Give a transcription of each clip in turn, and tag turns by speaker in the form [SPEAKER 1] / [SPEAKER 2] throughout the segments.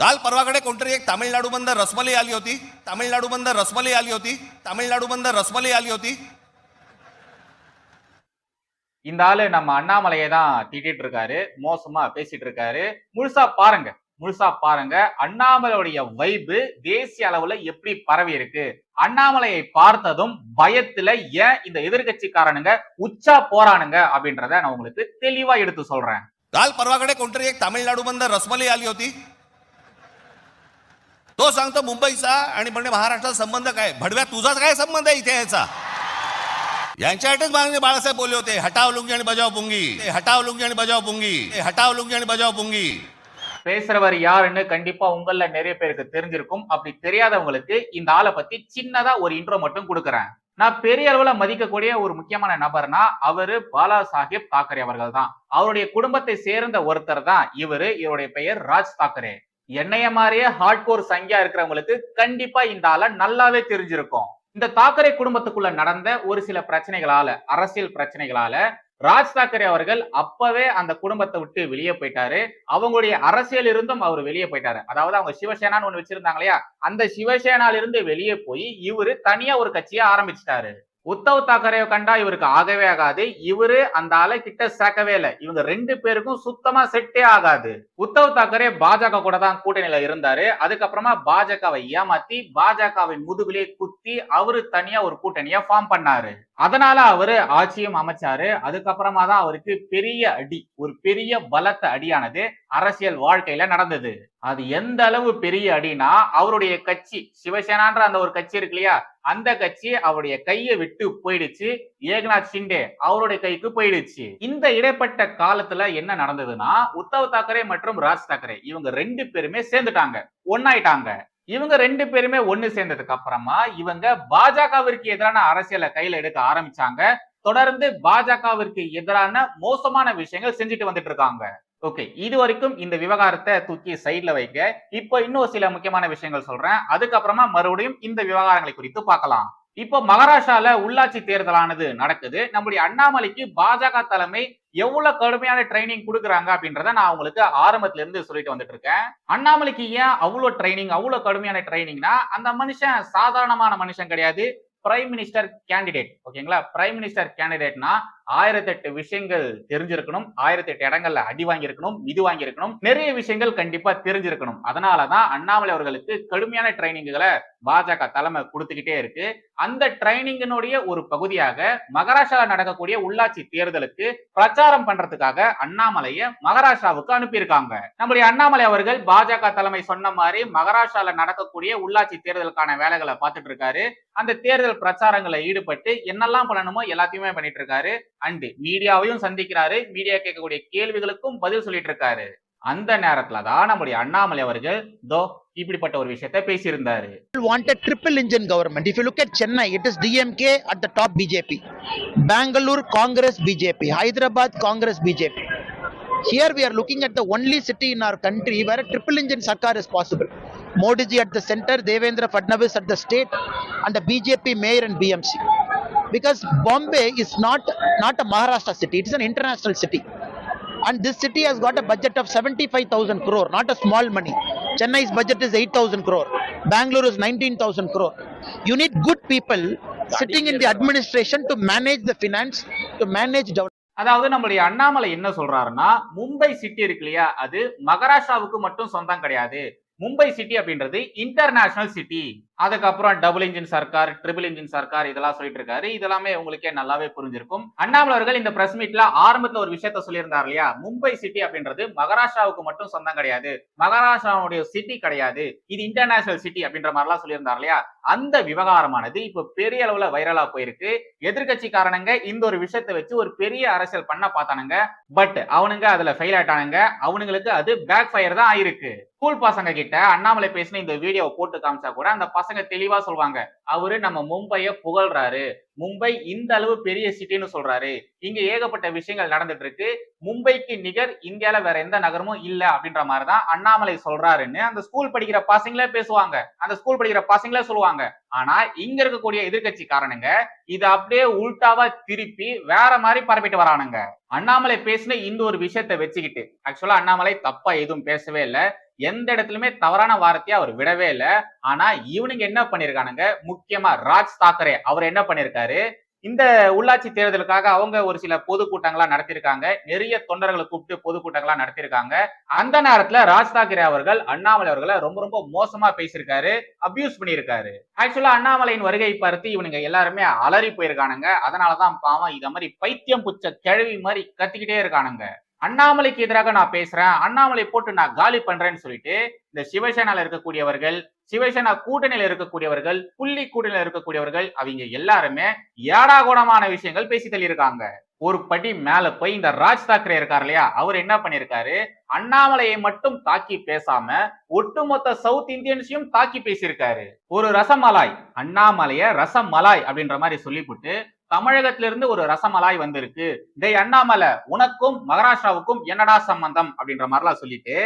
[SPEAKER 1] काल परवाकडे कोणतरी एक तामिळनाडूमधून रसमलाई आली होती. तामिळनाडूमधून रसमलाई आली होती. तामिळनाडूमधून रसमलाई आली होती.
[SPEAKER 2] இந்த ஆளு நம்ம அண்ணாமலையை தான் திட்டிட்டு இருக்காரு, மோசமா பேசிட்டு இருக்காரு. முழுசா பாருங்க, முழுசா பாருங்க. அண்ணாமலையுடைய வைப்பு தேசிய அளவுல எப்படி பரவி இருக்கு. அண்ணாமலையை பார்த்ததும் பயத்துல ஏன் இந்த எதிர்கட்சிக்காரனுங்க உச்சா போறானுங்க அப்படின்றத நான் உங்களுக்கு தெளிவா எடுத்து சொல்றேன்.
[SPEAKER 1] काल परवाकडे कोणतरी एक तामिळनाडूमधून रसमलाई आली होती. तो सांगतो मुंबईचा आणि म्हणजे महाराष्ट्राचा संबंध काय. भडव्या तुझाच काय संबंध आहे इथे याचा. यांच्यासाठीच माननीय बाळासाहेब बोलले होते, हटाव लुंगी आणि बजाव पुंगी. हटाव लुंगी आणि बजाव पुंगी. हटाव लुंगी आणि बजाव पुंगी.
[SPEAKER 2] பேசுறவர் யாருன்னு கண்டிப்பா உங்கள நிறைய பேருக்கு தெரிஞ்சிருக்கும். அப்படி தெரியாதவங்களுக்கு இந்த ஆளை பத்தி சின்னதா ஒரு இன்ட்ரோ மட்டும் கொடுக்குறேன். நான் பெரிய அளவுல மதிக்கக்கூடிய ஒரு முக்கியமான நபர்னா அவரு பாலா சாஹேப் தாக்கரே அவர்கள் தான். அவருடைய குடும்பத்தை சேர்ந்த ஒருத்தர் தான் இவரு. இவருடைய பெயர் ராஜ் தாக்கரே. என்னைய மாதிரியே ஹார்ட்கோர் சங்கியா இருக்கிறவங்களுக்கு கண்டிப்பா இந்த ஆளை நல்லாவே தெரிஞ்சிருக்கும். இந்த தாக்கரே குடும்பத்துக்குள்ள நடந்த ஒரு சில பிரச்சனைகளால, அரசியல் பிரச்சனைகளால ராஜ் தாக்கரே அவர்கள் அப்பவே அந்த குடும்பத்தை விட்டு வெளியே போயிட்டாரு. அவங்களுடைய அரசியல் இருந்தும் அவர் வெளியே போயிட்டாரு. அதாவது அவங்க சிவசேனான்னு ஒண்ணு வச்சிருந்தாங்க இல்லையா, அந்த சிவசேனால இருந்து வெளியே போய் இவரு தனியா ஒரு கட்சியை ஆரம்பிச்சிட்டாரு. உத்தவ் தாக்கரேவை கண்டா இவருக்கு ஆகவே ஆகாது. இவரு அந்த ஆளை கிட்ட சேர்க்கவே இல்லை. இவங்க ரெண்டு பேருக்கும் சுத்தமா செட்டே ஆகாது. உத்தவ் தாக்கரே பாஜக கூட தான் கூட்டணியில இருந்தாரு. அதுக்கப்புறமா பாஜகவை ஏமாத்தி பாஜகவின் முதுகிலே குத்தி அவரு தனியா ஒரு கூட்டணியை ஃபார்ம் பண்ணாரு. அதனால அவரு ஆட்சியும் அமைச்சாரு. அதுக்கப்புறமா தான் அவருக்கு பெரிய அடி, ஒரு பெரிய பலத்த அடியானது அரசியல் வாழ்க்கையில நடந்தது. அது எந்த அளவு பெரிய அடினா அவருடைய கட்சி சிவசேனான்ற அந்த ஒரு கட்சி இருக்கு இல்லையா, அந்த கட்சி அவருடைய கையை விட்டு போயிடுச்சு. ஏக்நாத் ஷிண்டே அவருடைய கைக்கு போயிடுச்சு. இந்த இடைப்பட்ட காலத்துல என்ன நடந்ததுன்னா உத்தவ் தாக்கரே மற்றும் ராஜ் தாக்கரே இவங்க ரெண்டு பேருமே சேர்ந்துட்டாங்க, ஒன்னாயிட்டாங்க. இவங்க ரெண்டு பேருமே ஒண்ணு சேர்ந்ததுக்கு அப்புறமா இவங்க பாஜகவிற்கு எதிரான அரசியலை கையில எடுக்க ஆரம்பிச்சாங்க. தொடர்ந்து பாஜகவிற்கு எதிரான மோசமான விஷயங்கள் செஞ்சுட்டு வந்துட்டு இருக்காங்க. ஓகே, இது வரைக்கும் இந்த விவகாரத்தை தூக்கி சைட்ல வைக்க. இப்போ இன்னும் சில முக்கியமான விஷயங்கள் சொல்றேன். அதுக்கப்புறமா மறுபடியும் இந்த விவகாரங்களை குறித்து பார்க்கலாம். இப்போ மகாராஷ்டிரால உள்ளாட்சி தேர்தலானது நடக்குது. நம்முடைய அண்ணாமலைக்கு பாஜக தலைமை எவ்வளவு கடுமையான ட்ரைனிங் கொடுக்குறாங்க அப்படின்றத நான் உங்களுக்கு ஆரம்பத்துல இருந்து சொல்லிட்டு வந்துட்டு இருக்கேன். அண்ணாமலைக்கு ஏன் அவ்வளவு ட்ரைனிங், அவ்வளவு கடுமையான ட்ரைனிங்னா அந்த மனுஷன் சாதாரணமான மனுஷன் கிடையாது. Prime minister candidate. ஓகேங்களா, பிரைம் மினிஸ்டர் கேண்டிடேட்னா 1008 விஷயங்கள் தெரிஞ்சிருக்கணும், 1008 இடங்கள்ல அடி வாங்கியிருக்கணும், இது வாங்கியிருக்கணும், நிறைய விஷயங்கள் கண்டிப்பா தெரிஞ்சிருக்கணும். அதனாலதான் அண்ணாமலை அவர்களுக்கு கடுமையான ட்ரைனிங்குகளை பாஜக தலைமை கொடுத்துக்கிட்டே இருக்கு. அந்த ட்ரைனிங்கினுடைய ஒரு பகுதியாக மகாராஷ்டிரால நடக்கக்கூடிய உள்ளாட்சி தேர்தலுக்கு பிரச்சாரம் பண்றதுக்காக அண்ணாமலையை மகாராஷ்டிராவுக்கு அனுப்பியிருக்காங்க. நம்முடைய அண்ணாமலை அவர்கள் பாஜக தலைமை சொன்ன மாதிரி மகாராஷ்டிரால நடக்கக்கூடிய உள்ளாட்சி தேர்தலுக்கான வேலைகளை பார்த்துட்டு இருக்காரு. அந்த தேர்தல் பிரச்சாரங்களை ஈடுபட்டு என்னெல்லாம் பண்ணணுமோ எல்லாத்தையுமே பண்ணிட்டு இருக்காரு. அண்ட் மீடியாவையும் சந்திக்கிறாரு. மீடியா கேட்கக்கூடிய கேள்விகளுக்கும் பதில் சொல்லிட்டு இருக்காரு. அந்த நேரத்துல தான் நம்முடைய அண்ணாமலை அவர்கள் இப்படிப்பட்ட ஒரு விஷயத்தை பேசியிருந்தாரு.
[SPEAKER 3] Wanted triple engine government. If you look at Chennai, it is DMK at the top, BJP. Bangalore, Congress, BJP. Hyderabad, Congress, BJP. Here we are looking at the only city in our country where a triple engine sarkar is possible. Modi ji at the center, Devendra Fadnavis at the state, and the BJP mayor and BMC. Because Bombay is not a Maharashtra city, it is an international city. And this city has got a budget of 75,000 crore, not a small money. Chennai's budget is 8,000 crore. Bangalore is 19,000 crore. You need good people sitting in the administration to manage the finance, to manage development.
[SPEAKER 2] அதாவது நம்மளுடைய அண்ணாமலை என்ன சொல்றாருன்னா, Mumbai city இருக்கு இல்லையா, அது மகாராஷ்டிராவுக்கு மட்டும் சொந்தம் கிடையாது. மும்பை சிட்டி அப்படின்றது இன்டர்நேஷனல் சிட்டி. அதுக்கப்புறம் double engine Sarkar, triple engine Sarkar இதெல்லாம் சொல்லிட்டு இருக்காரு. இதெல்லாமே உங்களுக்கே நல்லாவே புரிஞ்சிருக்கும். அண்ணாமலை அவர்கள் இந்த பிரஸ் மீட்ல ஆரம்பத்துல ஒரு விஷயத்த சொல்லியிருந்தார் இல்லையா, மும்பை சிட்டி அப்படின்றது மகாராஷ்டிராவுக்கு மட்டும் சொந்தம் கிடையாது, மகாராஷ்டிராவுடைய சிட்டி கிடையாது, இது இன்டர்நேஷனல் சிட்டி அப்படின்ற மாதிரி எல்லாம் சொல்லியிருந்தார் இல்லையா. அந்த விவகாரமானது இப்ப பெரிய அளவுல வைரலா போயிருக்கு. எதிர்கட்சிக்காரனுங்க இந்த ஒரு விஷயத்தை வச்சு ஒரு பெரிய அரசியல் பண்ண பார்த்தானுங்க. பட் அவனுங்க அதுல ஃபெயில் ஆயிட்டானுங்க. அவனுங்களுக்கு அது பேக் ஃபயர் தான் ஆயிருக்கு. ஸ்கூல் பசங்க கிட்ட அண்ணாமலை பேசின இந்த வீடியோவை போட்டு காமிச்சா கூட அந்த பசங்க தெளிவா சொல்வாங்க, அவரு நம்ம மும்பைய புகழ்றாரு, மும்பை இந்த அளவு பெரிய சிட்டின்னு சொல்றாரு, இங்க ஏகப்பட்ட விஷயங்கள் நடந்துட்டு இருக்கு, மும்பைக்கு நிகர் இந்தியால வேற எந்த நகரமும் இல்ல அப்படின்ற மாதிரிதான் அண்ணாமலை சொல்றாருன்னு அந்த ஸ்கூல் படிக்கிற பசங்களே பேசுவாங்க, அந்த ஸ்கூல் படிக்கிற பசங்களே சொல்லுவாங்க. ஆனா இங்க இருக்கக்கூடிய எதிர்கட்சிக்காரனுங்க இதை அப்படியே உள்டாவா திருப்பி வேற மாதிரி பரப்பிட்டு வரானுங்க. அண்ணாமலை பேசின இந்த ஒரு விஷயத்தை வச்சுக்கிட்டு ஆக்சுவலா அண்ணாமலை தப்பா எதுவும் பேசவே இல்லை. எந்த இடத்துலயுமே தவறான வார்த்தையை அவர் விடவே இல்ல. ஆனா இவனுங்க என்ன பண்ணிருக்கானுங்க, முக்கியமா ராஜ் தாக்கரே அவர் என்ன பண்ணிருக்காரு, இந்த உள்ளாட்சி தேர்தலுக்காக அவங்க ஒரு சில பொதுக்கூட்டங்களா நடத்திருக்காங்க. நிறைய தொண்டர்களை கூப்பிட்டு பொதுக்கூட்டங்களா நடத்திருக்காங்க. அந்த நேரத்துல ராஜ் தாக்கரே அவர்கள் அண்ணாமலை அவர்களை ரொம்ப ரொம்ப மோசமா பேசியிருக்காரு, அபியூஸ் பண்ணியிருக்காரு. ஆக்சுவலா அண்ணாமலையின் வருகை பார்த்து இவனுங்க எல்லாருமே அலறி போயிருக்கானுங்க. அதனாலதான் பாவம் இத மாதிரி பைத்தியம் புச்ச கிழவி மாதிரி கத்திக்கிட்டே இருக்கானுங்க. அண்ணாமலைக்கு எதிராக நான் பேசுறேன், அண்ணாமலை போட்டு நான் காலி பண்றேன்னு சொல்லிட்டு இந்த சிவசேனால இருக்கக்கூடியவர்கள், சிவசேனா கூட்டணியில இருக்கக்கூடியவர்கள், புள்ளி கூட்டணியில இருக்கக்கூடியவர்கள் அவங்க எல்லாருமே ஏடாகூடமான விஷயங்கள் பேசி தள்ளியிருக்காங்க. ஒரு படி மேல போய் இந்த ராஜ் தாக்கரே இருக்காரு இல்லையா, அவர் என்ன பண்ணிருக்காரு, அண்ணாமலையை மட்டும் தாக்கி பேசாம ஒட்டுமொத்த சவுத் இந்தியன்ஸையும் தாக்கி பேசியிருக்காரு. ஒரு ரசமலாய், அண்ணாமலைய ரசமலாய் அப்படின்ற மாதிரி சொல்லிவிட்டு தமிழகத்திலிருந்து ஒரு ரசமலாய் வந்திருக்கு, டேய் அண்ணாமலை உனக்கும் மகாராஷ்டிராவுக்கும் என்னடா சம்பந்தம் அப்படின்ற மாதிரிலாம் சொல்லிட்டு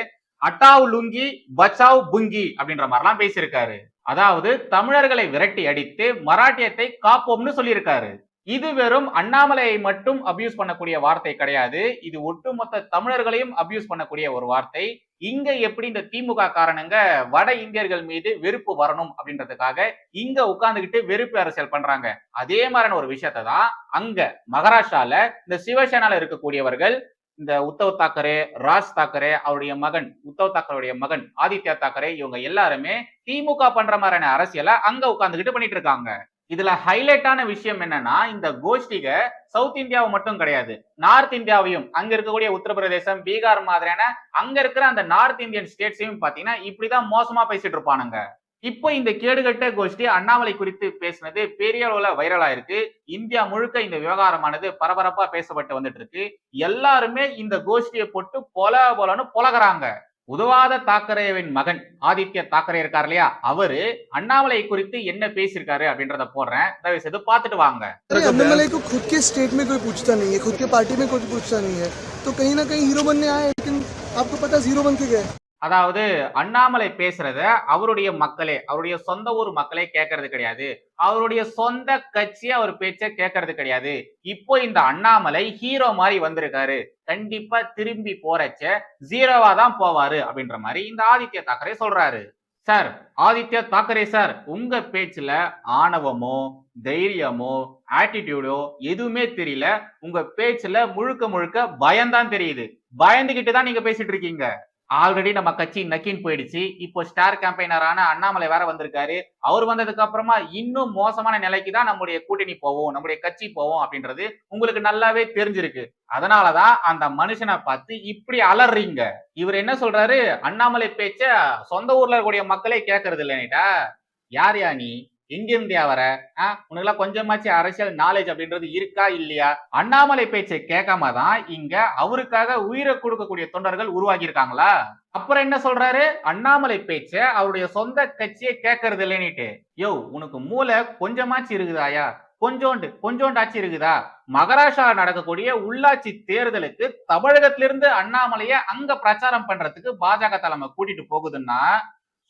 [SPEAKER 2] அட்டாவ் லுங்கி பச்சாவ் புங்கி அப்படின்ற மாதிரிலாம் பேசியிருக்காரு. அதாவது தமிழர்களை விரட்டி அடித்து மராட்டியத்தை காப்போம்னு சொல்லியிருக்காரு. இது வெறும் அண்ணாமலையை மட்டும் அபியூஸ் பண்ணக்கூடிய வார்த்தை கிடையாது, இது ஒட்டுமொத்த தமிழர்களையும் அபியூஸ் பண்ணக்கூடிய ஒரு வார்த்தை. இங்க எப்படி இந்த திமுக காரணங்க வட இந்தியர்கள் மீது வெறுப்பு வரணும் அப்படின்றதுக்காக இங்க உட்கார்ந்துகிட்டு வெறுப்பு அரசியல் பண்றாங்க, அதே மாதிரியான ஒரு விஷயத்தை தான் அங்க மகாராஷ்டிரால இந்த சிவசேனால இருக்கக்கூடியவர்கள், இந்த உத்தவ் தாக்கரே, ராஜ் தாக்கரே, அவருடைய மகன் உத்தவ் தாக்கரேவுடைய மகன் ஆதித்யா தாக்கரே, இவங்க எல்லாருமே திமுக பண்ற மாதிரியான அரசியலை அங்க உட்கார்ந்துகிட்டு பண்ணிட்டு இருக்காங்க. இதுல ஹைலைட்டான விஷயம் என்னன்னா, இந்த கோஷ்டிக சவுத் இந்தியாவை மட்டும் கிடையாது, நார்த் இந்தியாவையும், அங்க இருக்கக்கூடிய உத்தரப்பிரதேசம், பீகார் மாதிரியான அங்க இருக்கிற அந்த நார்த் இந்தியன் ஸ்டேட்ஸையும் பாத்தீங்கன்னா இப்படிதான் மோசமா பேசிட்டு இருப்பானுங்க. இப்போ இந்த கேடுகட்ட கோஷ்டி அண்ணாமலை குறித்து பேசினது பெரிய அளவுல வைரலா இருக்கு. இந்தியா முழுக்க இந்த விவகாரமானது பரபரப்பா பேசப்பட்டு வந்துட்டு இருக்கு. எல்லாருமே இந்த கோஷ்டியை போட்டு பொலன்னு பொலகிறாங்க. உதவாத தாக்கரேவின் மகன் ஆதித்ய தாக்கரே இருக்காரு இல்லையா, அவரு அண்ணாமலை குறித்து என்ன பேசியிருக்காரு அப்படின்றத போடுறேன், தயவு செய்து பார்த்துட்டு வாங்க.
[SPEAKER 4] अन्नामलाई को खुद के स्टेट में कोई पूछता नहीं है, खुद के पार्टी में कोई पूछता नहीं है, तो कहीं ना कहीं हीरो बनने आए, लेकिन आपको पता जीरो बन के गए.
[SPEAKER 2] அதாவது அண்ணாமலை பேசுறத அவருடைய மக்களே, அவருடைய சொந்த ஊர் மக்களே கேட்கறது கிடையாது, அவருடைய சொந்த கட்சி அவர் பேச்ச கேட்கறது கிடையாது. இப்போ இந்த அண்ணாமலை ஹீரோ மாதிரி வந்திருக்காரு, கண்டிப்பா திரும்பி போறச்ச ஜீரோவா தான் போவாரு அப்படின்ற மாதிரி இந்த ஆதித்ய தாக்கரே சொல்றாரு. சார் ஆதித்ய தாக்கரே சார், உங்க பேச்சுல ஆணவமோ தைரியமோ ஆட்டிடியூடோ எதுவுமே தெரியல, உங்க பேச்சுல முழுக்க முழுக்க பயம்தான் தெரியுது, பயந்துகிட்டு தான் நீங்க பேசிட்டு இருக்கீங்க. ஆல்ரெடி நம்ம கட்சி நக்கின் போயிடுச்சு, இப்போ ஸ்டார் கேம்பெயினரான அண்ணாமலை வேற வந்திருக்காரு, அவர் வந்ததுக்கு அப்புறமா இன்னும் மோசமான நிலைக்கு தான் நம்முடைய கூட்டணி போவோம், நம்முடைய கட்சி போவோம் அப்படின்றது உங்களுக்கு நல்லாவே தெரிஞ்சிருக்கு. அதனாலதான் அந்த மனுஷனை பார்த்து இப்படி அலறீங்க. இவர் என்ன சொல்றாரு, அண்ணாமலை பேச்ச சொந்த ஊர்ல இருக்கக்கூடிய மக்களே கேட்கறது இல்லைன்னுட்டா, யார் யா நீ, எங்க இருந்தியா வர, உனக்கு எல்லாம் கொஞ்சமாச்சு அரசியல் நாலேஜ் அப்படின்றது இருக்கா இல்லையா? அண்ணாமலை பேச்சை கேட்காம தான் இங்க அவருக்காக உயிரை கொடுக்கக்கூடிய தொண்டர்கள் உருவாகி இருக்காங்களா? அப்புறம் என்ன சொல்றாரு, அண்ணாமலை பேச்ச அவருடைய சொந்த கட்சியை கேட்கறது இல்லைன்னுட்டு. யோ உனக்கு மூளை கொஞ்சமாச்சு இருக்குதாயா? கொஞ்சோண்டாச்சு இருக்குதா? மகாராஷ்டிரா நடக்கக்கூடிய உள்ளாட்சி தேர்தலுக்கு தமிழகத்திலிருந்து அண்ணாமலைய அங்க பிரச்சாரம் பண்றதுக்கு பாஜக தலைமை கூட்டிட்டு போகுதுன்னா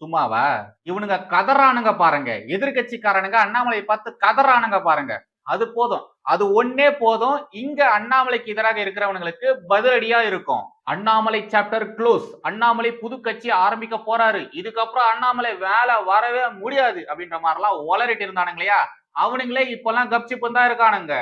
[SPEAKER 2] சும்மாவா? இவனுங்க கதறானுங்க பாருங்க, எதிர்கட்சிக்காரனுங்க அண்ணாமலையை பார்த்து கதறானுங்க பாருங்க, அது போதும், அது ஒன்னே போதும் இங்க அண்ணாமலைக்கு எதிராக இருக்கிறவங்களுக்கு பதிலடியா இருக்கும். அண்ணாமலை சாப்டர் க்ளோஸ், அண்ணாமலை புது கட்சி ஆரம்பிக்க போறாரு, இதுக்கப்புறம் அண்ணாமலை வேலை வரவே முடியாது அப்படின்ற மாதிரி எல்லாம் உளறிட்டு இருந்தானுங்களையா, அவனுங்களே இப்பெல்லாம் கப்சிப்பு தான் இருக்கானுங்க.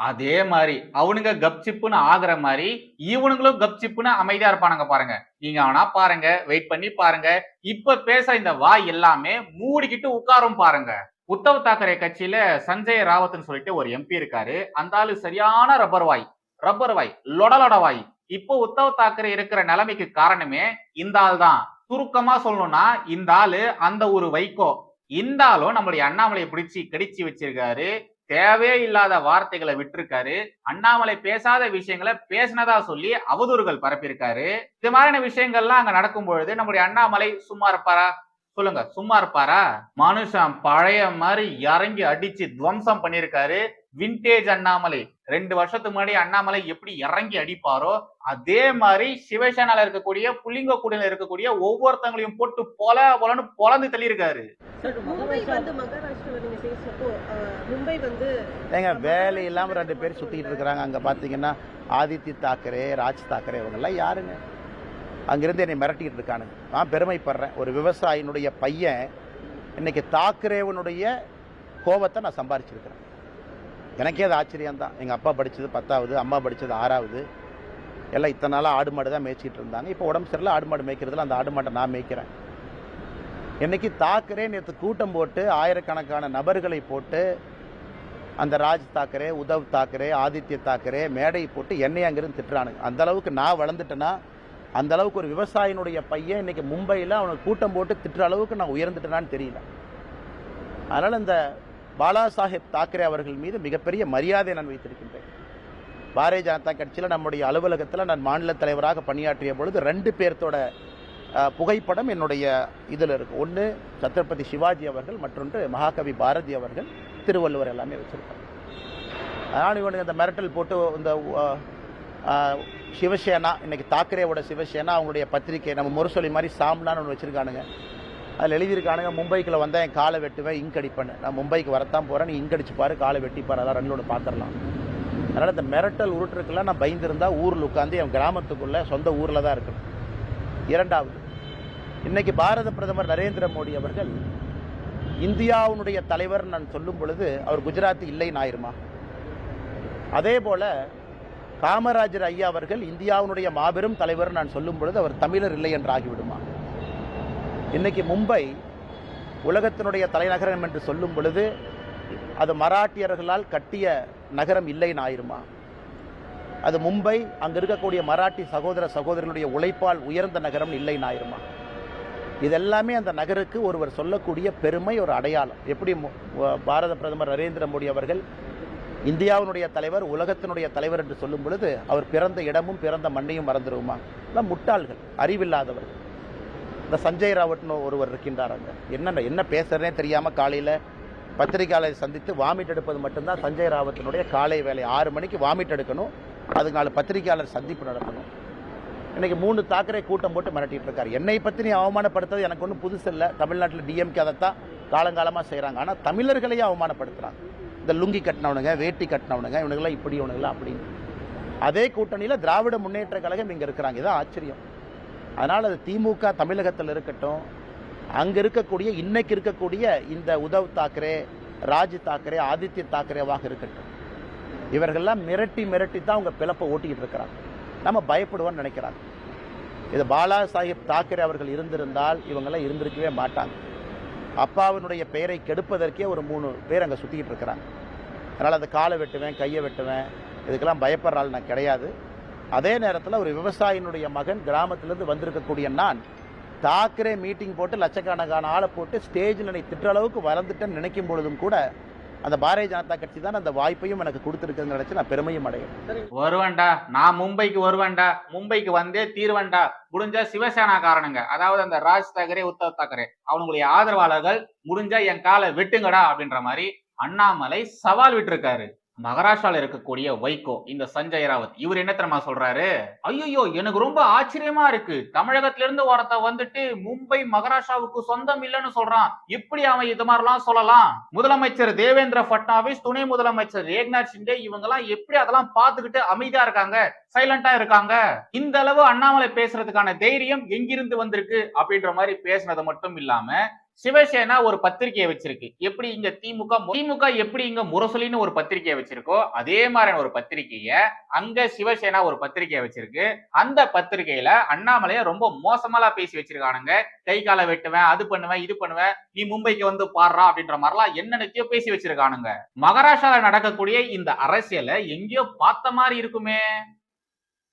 [SPEAKER 2] அதே மாதிரி அவனுங்க கப்சிப்புன்னு ஆகுற மாதிரி இவனுங்களும் கப்சிப்புன்னு அமைதியா இருப்பானுங்க பாருங்க. நீங்க ஆனா பாருங்க, வெயிட் பண்ணி பாருங்க, இப்ப பேச இந்த வாய் எல்லாமே மூடிக்கிட்டு உட்காரும் பாருங்க. உத்தவ் தாக்கரே கட்சியில சஞ்சய் ராவத்னு சொல்லிட்டு ஒரு எம்பி இருக்காரு, அந்த ஆளு சரியான ரப்பர் வாய், லொட வாய். இப்போ உத்தவ் தாக்கரே இருக்கிற நிலைமைக்கு காரணமே இந்த ஆள் தான். சுருக்கமா சொல்லணும்னா இந்த ஆளு அந்த ஒரு வைகோ. இந்த ஆளும் நம்மளுடைய அண்ணாமலையை பிடிச்சி கடிச்சு வச்சிருக்காரு, தேவையே இல்லாத வார்த்தைகளை விட்டுருக்காரு, அண்ணாமலை பேசாத விஷயங்களை பேசினதா சொல்லி அவதூறுகள் பரப்பியிருக்காரு. இது மாதிரியான விஷயங்கள்லாம் அங்க நடக்கும் பொழுது நம்முடைய அண்ணாமலை சும்மா இருப்பாரா? சொல்லுங்க, சும்மா இருப்பாரா? மனுஷன் பழைய மாதிரி இறங்கி அடிச்சு துவம்சம் பண்ணிருக்காரு. விண்டேஜ் அண்ணாமலை 2 வருஷத்துக்கு முன்னாடி அண்ணாமலை எப்படி இறங்கி அடிப்பாரோ அதே மாதிரி சிவசேனால இருக்கக்கூடிய புள்ளிங்க கூடையில இருக்கக்கூடிய ஒவ்வொருத்தங்களையும் போட்டு பொலன்னு பொலந்து தள்ளியிருக்காரு.
[SPEAKER 5] ஏங்க வேலை இல்லாம 2 பேர் சுத்திக்கிட்டு இருக்கிறாங்க. அங்க பாத்தீங்கன்னா ஆதித்ய தாக்கரே, ராஜ் தாக்கரே, இவங்க எல்லாம் யாருங்க? அங்கிருந்து என்னை மிரட்டிட்டு இருக்கானுங்க. நான் பெருமைப்படுறேன், ஒரு விவசாயினுடைய பையன் இன்னைக்கு தாக்கரேவனுடைய கோபத்தை நான் சம்பாரிச்சிருக்கிறேன். எனக்கே அது ஆச்சரியம்தான். எங்கள் அப்பா படித்தது 10வது, அம்மா படித்தது 6வது, எல்லாம் இத்தனை நாளாக ஆடு மாடு தான் மேய்ச்சிட்டு இருந்தாங்க. இப்போ உடம்பு சரியில்லை, ஆடு மாடு மேய்க்கிறதுல அந்த ஆடு மாட்டை நான் மேய்க்கிறேன். இன்னைக்கு தாக்கரே நேற்று கூட்டம் போட்டு ஆயிரக்கணக்கான நபர்களை போட்டு அந்த ராஜ் தாக்கரே, உத்தவ் தாக்கரே, ஆதித்ய தாக்கரே மேடை போட்டு என்னை அங்கிருந்து திட்டுறானுங்க. அந்த அளவுக்கு நான் வளர்ந்துட்டேன்னா, அந்த அளவுக்கு ஒரு விவசாயினுடைய பையன் இன்னைக்கு மும்பையில் அவனுக்கு கூட்டம் போட்டு திட்டுற அளவுக்கு நான் உயர்ந்துட்டேனான்னு தெரியல. அதனால் இந்த பாலா சாஹேப் தாக்கரே அவர்கள் மீது மிகப்பெரிய மரியாதை நான் வைத்திருக்கின்றேன். பாரதிய ஜனதா கட்சியில் நம்முடைய அலுவலகத்தில் நான் மாநில தலைவராக பணியாற்றிய பொழுது 2 பேர்த்தோட புகைப்படம் என்னுடைய இதில் இருக்குது. ஒன்று சத்ரபதி சிவாஜி அவர்கள், மற்றொன்று மகாகவி பாரதி அவர்கள், திருவள்ளுவர் எல்லாமே வச்சுருக்காங்க. அதனால் இவனுக்கு இந்த மிரட்டல் போட்டு இந்த சிவசேனா, இன்னைக்கு தாக்கரேவோட சிவசேனா அவங்களுடைய பத்திரிகை நம்ம முரசொலி மாதிரி சாம்னான்னு ஒன்று வச்சுருக்கானுங்க. அதில் எழுதியிருக்கானுங்க, மும்பைக்குள்ள வந்தால் என் காலை வெட்டுவேன், இங்க் அடிப்பேன். நான் மும்பைக்கு வரத்தான் போகிறேன், நீ இங்க் அடிச்சுப்பாரு, காலை வெட்டிப்பார், அதெல்லாம் 2 பார்த்துடலாம். அதனால் இந்த மிரட்டல் உருட்டுருக்கெல்லாம் நான் பயந்துருந்தா ஊரில் உட்காந்து என் கிராமத்துக்குள்ளே சொந்த ஊரில் தான் இருக்கணும். 2வது, இன்னைக்கு பாரத பிரதமர் நரேந்திர மோடி அவர்கள் இந்தியாவுடைய தலைவர் நான் சொல்லும் பொழுது அவர் குஜராத்தி இல்லைன்னு ஆயிருமா? அதே போல காமராஜர் ஐயா அவர்கள் இந்தியாவுடைய மாபெரும் தலைவர் நான் சொல்லும் பொழுது அவர் தமிழர் இல்லை என்று ஆகிவிடுமா? இன்னைக்கு மும்பை உலகத்தினுடைய தலைநகரம் என்று சொல்லும் பொழுது அது மராட்டியர்களால் கட்டிய நகரம் இல்லைன்னு ஆயிருமா? அது மும்பை அங்கே இருக்கக்கூடிய மராட்டி சகோதர சகோதரர்களுடைய உழைப்பால் உயர்ந்த நகரம் இல்லைன்னு ஆயிருமா? இதெல்லாமே அந்த நகருக்கு ஒருவர் சொல்லக்கூடிய பெருமை, ஒரு அடையாளம். எப்படி பாரத பிரதமர் நரேந்திர மோடி அவர்கள் இந்தியாவினுடைய தலைவர், உலகத்தினுடைய தலைவர் என்று சொல்லும் பொழுது அவர் பிறந்த இடமும் பிறந்த மண்ணையும் மறந்துடுவோமா? எல்லாம் முட்டாள்கள், அறிவில்லாதவர்கள். இந்த சஞ்சய் ராவட்னு ஒருவர் இருக்கின்றார். அங்கே என்ன பேசுறதே தெரியாமல் காலையில் பத்திரிகையாளரை சந்தித்து வாமிட் எடுப்பது மட்டும்தான் சஞ்சய் ராவத்தினுடைய காலை வேலை. 6 மணிக்கு வாமிட் எடுக்கணும், அதுக்கு 4 பத்திரிகையாளர் சந்திப்பு நடத்தணும். இன்றைக்கி 3 தாக்கரே கூட்டம் போட்டு மிரட்டிட்டு இருக்காரு. என்னை பற்றி நீ அவமானப்படுத்துறது எனக்கு ஒன்றும் புதுசு இல்லை. தமிழ்நாட்டில் டிஎம்கே அதைத்தான் காலங்காலமாக செய்கிறாங்க. ஆனால் தமிழர்களையும் அவமானப்படுத்துகிறாங்க. இந்த லுங்கி கட்டினவனுங்க, வேட்டி கட்டினவனுங்க, இவனுங்களாம் இப்படி, இவனுங்களாம் அப்படின்னு. அதே கூட்டணியில் திராவிட முன்னேற்ற கழகம் இங்கே இருக்கிறாங்க. இதுதான் ஆச்சரியம். அதனால் அது திமுக தமிழகத்தில் இருக்கட்டும், அங்கே இருக்கக்கூடிய இன்னைக்கு இருக்கக்கூடிய இந்த உத்தவ் தாக்கரே, ராஜ் தாக்கரே, ஆதித்ய தாக்கரேவாக இருக்கட்டும், இவர்கள்லாம் மிரட்டி தான் அவங்க பிளப்பை ஓட்டிக்கிட்டு இருக்கிறாங்க. நம்ம பயப்படுவோன்னு நினைக்கிறாங்க. இது பாலா சாஹேப் தாக்கரே அவர்கள் இருந்திருந்தால் இவங்கெல்லாம் இருந்திருக்கவே மாட்டாங்க. அப்பாவினுடைய பெயரை கெடுப்பதற்கே ஒரு 3 பேர் அங்கே சுற்றிக்கிட்டு இருக்கிறாங்க. அதனால் அந்த காலை வெட்டுவேன், கையை வெட்டுவேன், இதுக்கெல்லாம் பயப்படுற ஆள் நான் கிடையாது. அதே நேரத்தில் ஒரு விவசாயினுடைய மகன் கிராமத்திலேருந்து வந்திருக்கக்கூடிய நான் தாக்கரே மீட்டிங் போட்டு லட்சக்கணக்கான ஆளை போட்டு ஸ்டேஜில் என்னை திட்டுற அளவுக்கு வளர்ந்துட்டேன்னு நினைக்கும் பொழுதும் கூட அந்த பாரதிய ஜனதா கட்சி தான் அந்த வாய்ப்பையும் எனக்கு கொடுத்துருக்குன்னு நினைச்சு நான் பெருமையும் அடைகிறேன்.
[SPEAKER 2] வருவேன்டா, நான் மும்பைக்கு வருவேன்டா, மும்பைக்கு வந்தே தீர்வேன்டா. முடிஞ்சா சிவசேனா காரணங்க, அதாவது அந்த ராஜ் தாக்கரே, உத்தவ் தாக்கரே அவங்களுடைய ஆதரவாளர்கள் முடிஞ்சா என் காலை வெட்டுங்கடா அப்படின்ற மாதிரி அண்ணாமலை சவால் விட்டுருக்காரு. மகாராஷ்டிரால இருக்கக்கூடிய வைகோ, இந்த சஞ்சய் ராவத், இவர் என்ன தெரியுமா சொல்றாரு? ஐயோ, எனக்கு ரொம்ப ஆச்சரியமா இருக்கு, தமிழகத்தில இருந்து ஒருத்த வந்துட்டு மும்பை மகாராஷ்டிராவுக்கு சொந்தம் இல்லைன்னு சொல்றான், எப்படி அவன் இது மாதிரிலாம் சொல்லலாம்? முதலமைச்சர் தேவேந்திர பட்னாவிஸ், துணை முதலமைச்சர் ஏக்நாத் ஷிண்டே இவங்க எல்லாம் எப்படி அதெல்லாம் பார்த்துக்கிட்டு அமைதியா இருக்காங்க, சைலண்டா இருக்காங்க? இந்த அளவு அண்ணாமலை பேசுறதுக்கான தைரியம் எங்கிருந்து வந்திருக்கு அப்படின்ற மாதிரி பேசுனது மட்டும் இல்லாம சிவசேனா ஒரு பத்திரிகையை வச்சிருக்கு. எப்படி இங்க திமுக எப்படி இங்க முரசொலின்னு ஒரு பத்திரிகையை வச்சிருக்கோ அதே மாதிரியான ஒரு பத்திரிகைய அங்க சிவசேனா ஒரு பத்திரிகையை வச்சிருக்கு. அந்த பத்திரிகையில அண்ணாமலைய ரொம்ப மோசமாலாம் பேசி வச்சிருக்கானுங்க. கை காலை வெட்டுவேன், அது பண்ணுவேன், இது பண்ணுவேன், நீ மும்பைக்கு வந்து பாடுறா அப்படின்ற மாதிரிலாம் என்னென்னத்தையோ பேசி வச்சிருக்கானுங்க. மகாராஷ்டிரால நடக்கக்கூடிய இந்த அரசியலை எங்கேயோ பார்த்த மாதிரி இருக்குமே.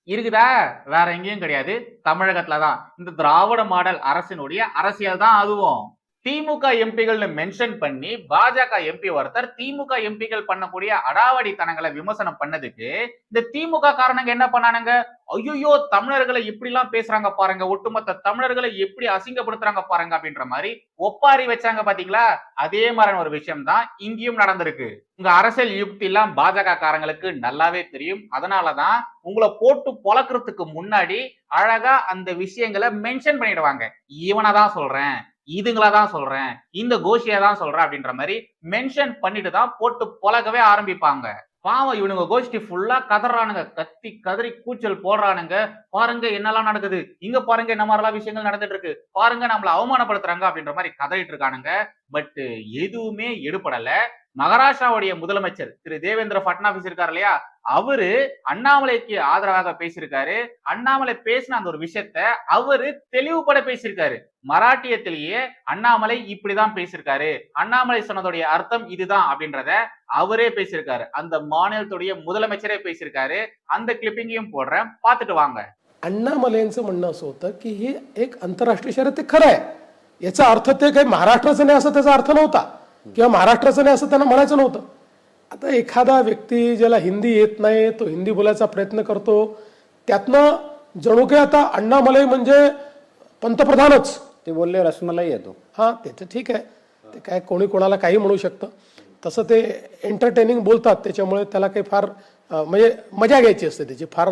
[SPEAKER 2] இருக்குதா? வேற எங்கேயும் கிடையாது, தமிழகத்துலதான். இந்த திராவிட மாடல் அரசினுடைய அரசியல் தான் அதுவும். திமுக எம்பிகள் மென்ஷன் பண்ணி பாஜக எம்பி ஒருத்தர் திமுக எம்பிகள் பண்ணக்கூடிய அடாவடித்தனங்களை விமர்சனம் பண்ணதுக்கு இந்த திமுக காரணங்க என்ன பண்ணானுங்க? ஐயோ, தமிழர்களை எப்படி எல்லாம் பேசுறாங்க பாருங்க, ஒட்டுமொத்த தமிழர்களை எப்படி அசிங்கப்படுத்துறாங்க பாருங்க அப்படின்ற மாதிரி ஒப்பாரி வச்சாங்க. பாத்தீங்களா? அதே மாதிரியான ஒரு விஷயம் தான் இங்கேயும் நடந்திருக்கு. உங்க அரசியல் யுக்தி எல்லாம் பாஜக காரங்களுக்கு நல்லாவே தெரியும். அதனாலதான் உங்களை போட்டு பொளக்குறதுக்கு முன்னாடி அழகா அந்த விஷயங்களை மென்ஷன் பண்ணிடுவாங்க. இவனதான் சொல்றேன், இதுங்களதான் சொல்றேன், இந்த கோஷியா தான் சொல்றேன் அப்படின்ற மாதிரி மென்ஷன் பண்ணிட்டு தான் போட்டு பொலகவே ஆரம்பிப்பாங்க. பாவம் இவனுங்க கோஷ்டி ஃபுல்லா கதறானுங்க, கத்தி கதறி கூச்சல் போடுறானுங்க. பாருங்க என்னெல்லாம் நடக்குது, இங்க பாருங்க என்ன மாதிரிலாம் விஷயங்கள் நடந்துட்டு இருக்கு, பாருங்க நம்மள அவமானப்படுத்துறாங்க அப்படின்ற மாதிரி கதறிட்டு இருக்கானுங்க. பட் எதுவுமே எடுபடல. மகாராஷ்டிராவுடைய முதலமைச்சர் திரு தேவேந்திர பட்னாவிஸ் இருக்காரு இல்லையா, அவரு அண்ணாமலைக்கு ஆதரவாக பேசியிருக்காரு. அண்ணாமலை பேசின அந்த ஒரு விஷயத்த அவரு தெளிவுபட பேசியிருக்காரு. மராட்டியத்திலேயே அண்ணாமலை இப்படிதான் பேசியிருக்காரு, அண்ணாமலை சொன்னதுடைய அர்த்தம் இதுதான் அப்படின்றத அவரே பேசியிருக்காரு. அந்த மாநிலத்துடைய முதலமைச்சரே பேசியிருக்காரு. அந்த கிளிப்பிங்கையும் போடுறேன், பார்த்துட்டு வாங்க.
[SPEAKER 6] अण्णामलेंचं म्हणणं असं होतं की हे एक आंतरराष्ट्रीय शर्यत ते खरं आहे, याचा अर्थ ते काही महाराष्ट्राचं नाही असं त्याचा अर्थ नव्हता, किंवा महाराष्ट्राचं नाही असं त्यांना म्हणायचं नव्हतं. आता एखादा व्यक्ती ज्याला हिंदी येत नाही तो हिंदी बोलायचा प्रयत्न करतो, त्यातनं जणू काही आता अण्णामलई म्हणजे पंतप्रधानच
[SPEAKER 7] ते बोलले रसमलाई येतो.
[SPEAKER 6] हां त्याचं ठीक आहे, ते काय कोणी कोणाला काही म्हणू शकतं, तसं ते एंटरटेनिंग बोलतात, त्याच्यामुळे त्याला काही फार म्हणजे मजा घ्यायची असते, त्याची फार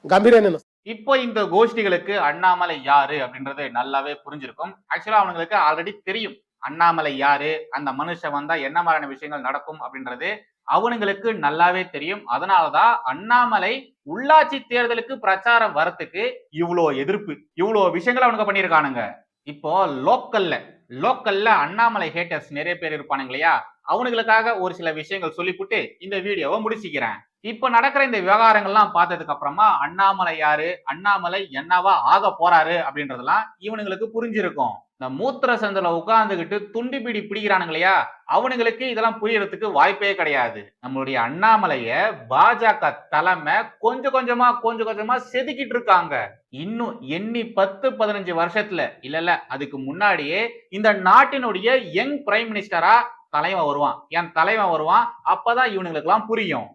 [SPEAKER 6] गांभीर्याने नसते.
[SPEAKER 2] இப்போ இந்த கோஷ்டிகளுக்கு அண்ணாமலை யாரு அப்படின்றது நல்லாவே புரிஞ்சிருக்கும். ஆக்சுவலா அவங்களுக்கு ஆல்ரெடி தெரியும் அண்ணாமலை யாரு, அந்த மனுஷன் வந்தா என்ன மாதிரியான விஷயங்கள் நடக்கும் அப்படின்றது அவனுங்களுக்கு நல்லாவே தெரியும். அதனாலதான் அண்ணாமலை உள்ளாட்சி தேர்தலுக்கு பிரச்சாரம் வரத்துக்கு இவ்வளோ எதிர்ப்பு, இவ்வளோ விஷயங்கள் அவனுக்கு பண்ணியிருக்கானுங்க. இப்போ லோக்கல்ல அண்ணாமலை ஹேட்டர்ஸ் நிறைய பேர் இருப்பானுங்க இல்லையா, அவனுங்களுக்காக ஒரு சில விஷயங்கள் சொல்லிவிட்டு இந்த வீடியோவை முடிச்சுக்கிறேன். இப்ப நடக்கிற இந்த விவகாரங்கள்லாம் பார்த்ததுக்கு அப்புறமா அண்ணாமலை யாரு, அண்ணாமலை என்னவா ஆக போறாரு அப்படின்றதெல்லாம் இவனுங்களுக்கு புரிஞ்சிருக்கும். இந்த மூத்திர சந்தில உட்கார்ந்துகிட்டு துண்டி பிடி பிடிக்கிறானுங்க இல்லையா, அவனுங்களுக்கு இதெல்லாம் புரியறதுக்கு வாய்ப்பே கிடையாது. நம்மளுடைய அண்ணாமலைய பாஜக தலைமை கொஞ்சம் கொஞ்சமா செதுக்கிட்டு இருக்காங்க. இன்னும் எண்ணி 10-15 வருஷத்துல இல்ல அதுக்கு முன்னாடியே இந்த நாட்டினுடைய யங் பிரைம் மினிஸ்டரா தலைவன் வருவான், அப்பதான் இவனுங்களுக்கு எல்லாம் புரியும்.